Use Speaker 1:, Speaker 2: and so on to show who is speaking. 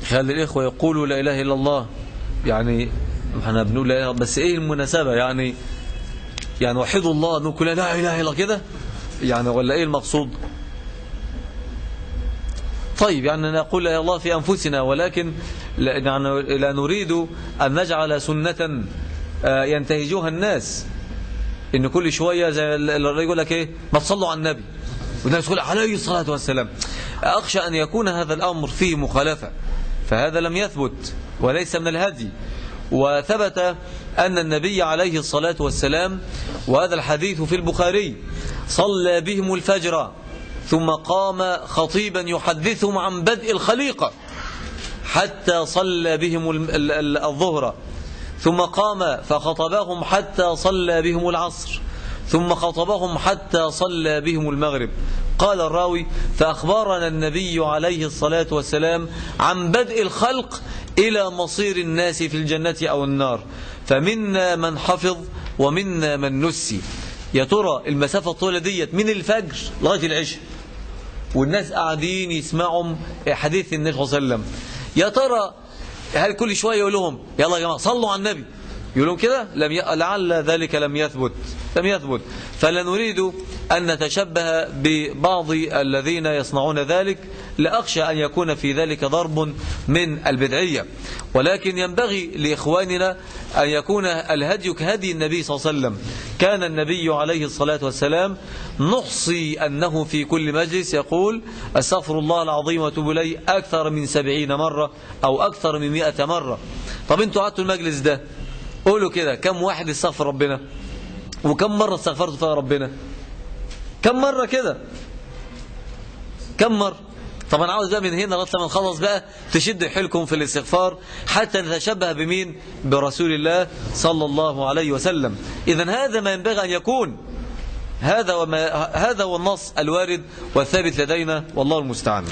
Speaker 1: خلي الإخوة يقولوا لا إله إلا الله، يعني احنا بنقول لا إله، بس إيه المناسبة؟ يعني وحدوا الله نقول لا إله إلا الله كده يعني، ولا إيه المقصود؟ طيب يعني نقول لا إله إلا الله في أنفسنا، ولكن لا نريد أن نجعل سنة ينتهجوها الناس، إن كل شوية زي الرجل يقول لك إيه، ما تصلوا على النبي، والنبي يقول عليه الصلاة والسلام. أخشى أن يكون هذا الأمر فيه مخالفة، فهذا لم يثبت وليس من الهدي. وثبت أن النبي عليه الصلاة والسلام، وهذا الحديث في البخاري، صلى بهم الفجر ثم قام خطيبا يحدثهم عن بدء الخليقة حتى صلى بهم الظهر، ثم قام فخطبهم حتى صلى بهم العصر، ثم خطبهم حتى صلى بهم المغرب. قال الراوي: فأخبرنا النبي عليه الصلاة والسلام عن بدء الخلق إلى مصير الناس في الجنة أو النار، فمنا من حفظ ومنا من نسي. يا ترى المسافة الطويلة ديت من الفجر لغاية العشاء، والناس قاعدين يسمعوا حديث النبي صلى الله عليه وسلم، يا ترى هل كل شوية يقول لهم يلا يا جماعة صلوا على النبي، يقولون كده؟ لعل ذلك لم يثبت. فلا نريد أن نتشبه ببعض الذين يصنعون ذلك، لأخشى أن يكون في ذلك ضرب من البدعية، ولكن ينبغي لإخواننا أن يكون الهدي كهدي النبي صلى الله عليه وسلم. كان النبي عليه الصلاة والسلام نحصي أنه في كل مجلس يقول: أستغفر الله العظيم وأتوب إليه أكثر من 70 مرة أو أكثر من 100 مرة. طب انتوا قعدتوا المجلس ده، قولوا كده، كم واحد استغفر ربنا؟ وكم مرة استغفرت فيها ربنا؟ كم مرة كده؟ كم مرة؟ طبعا عاوز بقى من هنا لغايه لما نخلص بقى تشد حيلكم في الاستغفار حتى نتشبه بمين؟ برسول الله صلى الله عليه وسلم. إذن هذا ما ينبغي أن يكون، هذا هو النص الوارد والثابت لدينا، والله المستعان.